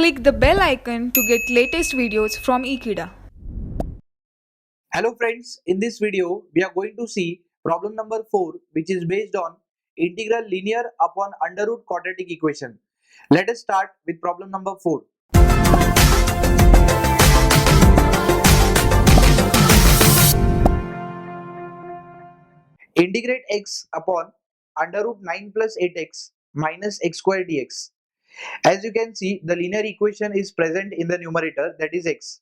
Click the bell icon to get latest videos from Ekeeda. Hello friends, in this video we are going to see problem number 4, which is based on integral linear upon under root quadratic equation. Let us start with problem number 4. Integrate x upon under root 9 plus 8x minus x square dx. As you can see, the linear equation is present in the numerator, that is x.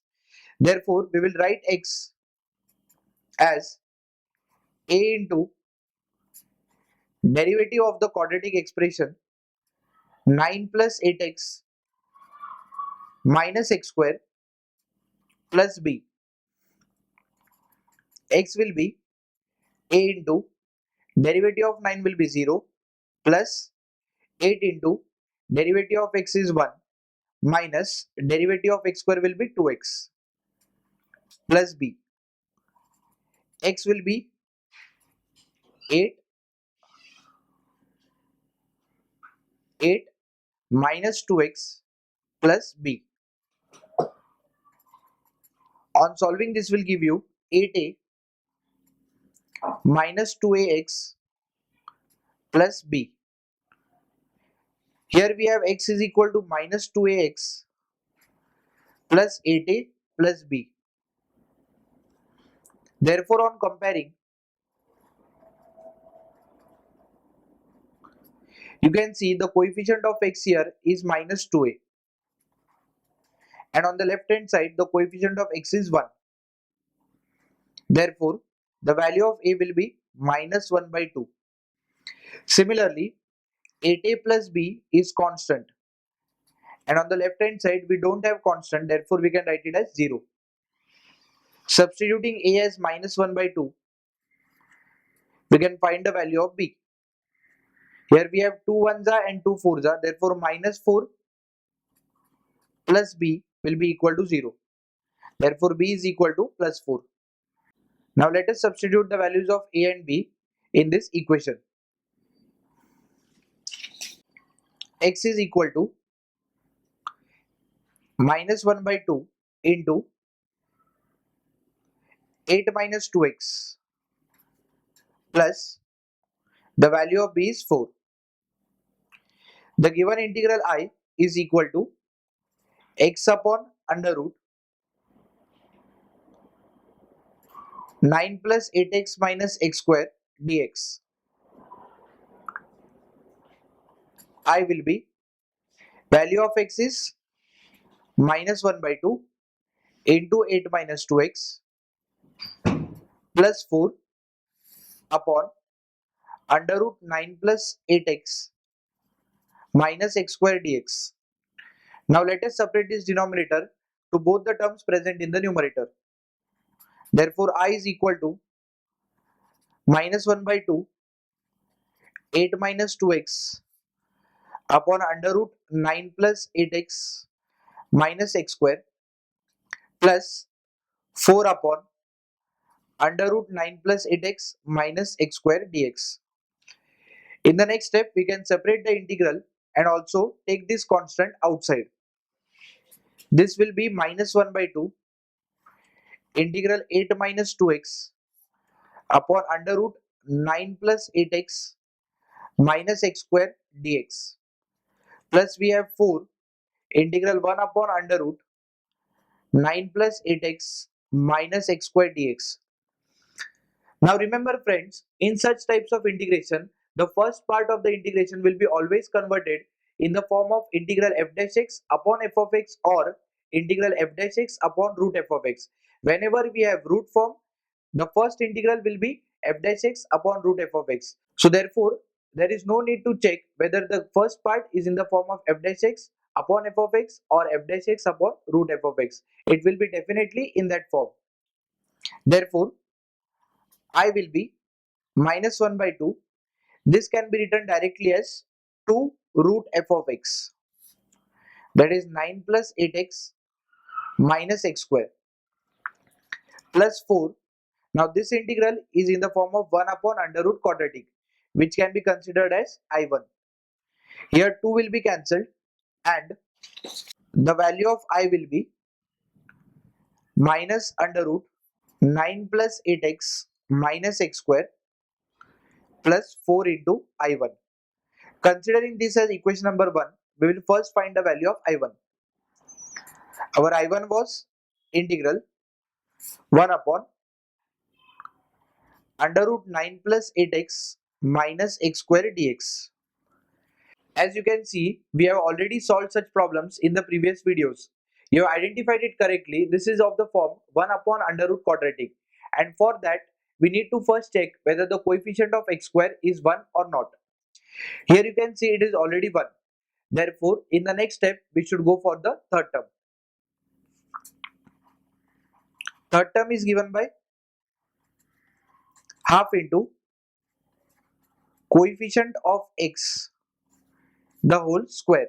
Therefore, we will write x as a into derivative of the quadratic expression 9 plus 8x minus x square plus b. X will be a into derivative of 9 will be 0 plus 8 into derivative of x is 1 minus derivative of x square will be 2x plus b. X will be 8 minus 2x plus b. On solving, this will give you 8a minus 2ax plus b. Here we have x is equal to minus 2ax plus 8a plus b. Therefore, on comparing, you can see the coefficient of x here is minus 2a, and on the left hand side the coefficient of x is 1. Therefore, the value of a will be minus 1 by 2. Similarly, 8a plus b is constant, and on the left hand side we don't have constant, therefore we can write it as 0. Substituting a as minus 1 by 2, we can find the value of b. Here we have 2 ones and 2 fours, therefore minus 4 plus b will be equal to 0. Therefore b is equal to plus 4. Now let us substitute the values of a and b in this equation. X is equal to minus 1 by 2 into 8 minus 2x plus the value of b is 4. The given integral I is equal to x upon under root 9 plus 8x minus x square dx. I will be value of x is minus 1 by 2 into 8 minus 2x plus 4 upon under root 9 plus 8x minus x square dx. Now let us separate this denominator to both the terms present in the numerator. Therefore I is equal to minus 1 by 2 8 minus 2x upon under root 9 plus 8x minus x square plus 4 upon under root 9 plus 8x minus x square dx. In the next step, we can separate the integral and also take this constant outside. This will be minus 1 by 2 integral 8 minus 2x upon under root 9 plus 8x minus x square dx, plus we have 4 integral 1 upon under root 9 plus 8x minus x square dx. Now remember friends, in such types of integration, the first part of the integration will be always converted in the form of integral f dash x upon f of x or integral f dash x upon root f of x. Whenever we have root form, the first integral will be f dash x upon root f of x. So therefore, there is no need to check whether the first part is in the form of f dash x upon f of x or f dash x upon root f of x. It will be definitely in that form. Therefore, I will be minus 1 by 2. This can be written directly as 2 root f of x, that is 9 plus 8x minus x square plus 4. Now this integral is in the form of 1 upon under root quadratic, which can be considered as I1. Here 2 will be cancelled and the value of I will be minus under root 9 plus 8x minus x square plus 4 into I1. Considering this as equation number 1, we will first find the value of I1. Our I1 was integral 1 upon under root 9 plus 8x minus x square dx. As you can see, we have already solved such problems in the previous videos. You have identified it correctly. This is of the form 1 upon under root quadratic. And for that, we need to first check whether the coefficient of x square is 1 or not. Here you can see it is already 1. Therefore, in the next step, we should go for the third term. Third term is given by half into coefficient of x the whole square,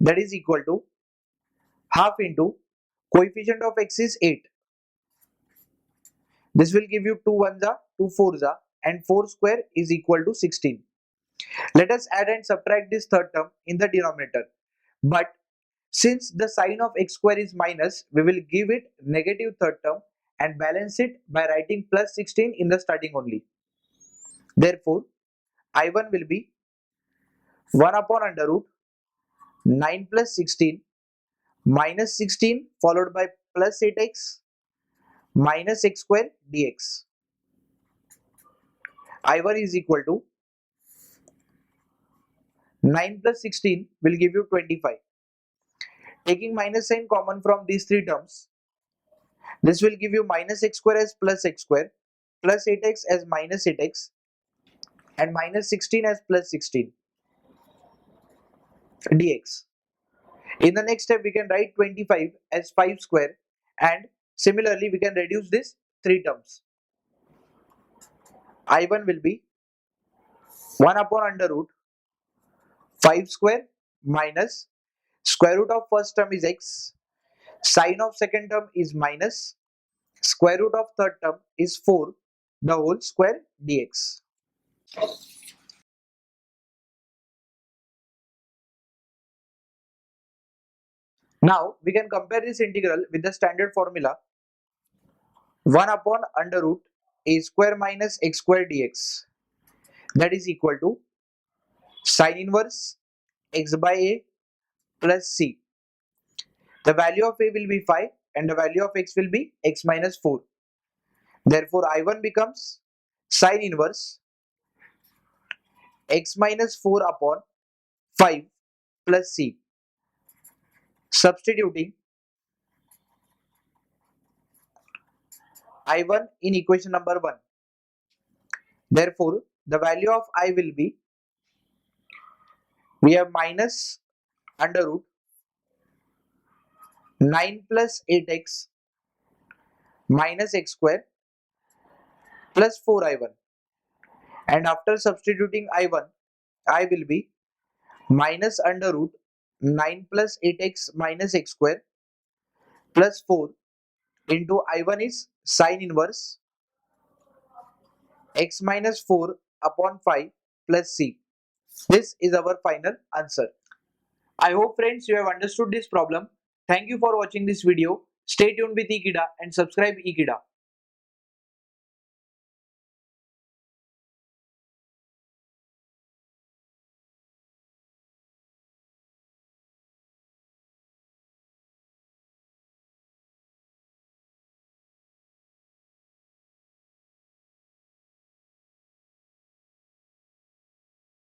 that is equal to half into coefficient of x is 8. This will give you 2 ones are 2 fours are, and 4 square is equal to 16. Let us add and subtract this third term in the denominator. But since the sign of x square is minus, we will give it negative third term and balance it by writing plus 16 in the starting only. Therefore, I1 will be 1 upon under root 9 plus 16 minus 16 followed by plus 8x minus x square dx. I1 is equal to 9 plus 16 will give you 25. Taking minus sign common from these three terms, this will give you minus x square as plus x square, plus 8x as minus 8x, and minus 16 as plus 16 dx. In the next step, we can write 25 as 5 square, and similarly we can reduce this three terms. I1 will be 1 upon under root 5 square minus square root of first term is x, sine of second term is minus, square root of third term is 4 the whole square dx. Now we can compare this integral with the standard formula 1 upon under root a square minus x square dx, that is equal to sine inverse x by a plus c. The value of a will be 5 and the value of x will be x minus 4. Therefore, I1 becomes sine inverse x minus 4 upon 5 plus c. Substituting I1 in equation number 1. Therefore, the value of I will be, we have minus under root 9 plus 8x minus x square plus 4I1, and after substituting I1, I will be minus under root 9 plus 8x minus x square plus 4 into I1 is sine inverse x minus 4 upon 5 plus c. This is our final answer. I hope friends you have understood this problem. Thank you for watching this video. Stay tuned with Ekeeda and subscribe Ekeeda.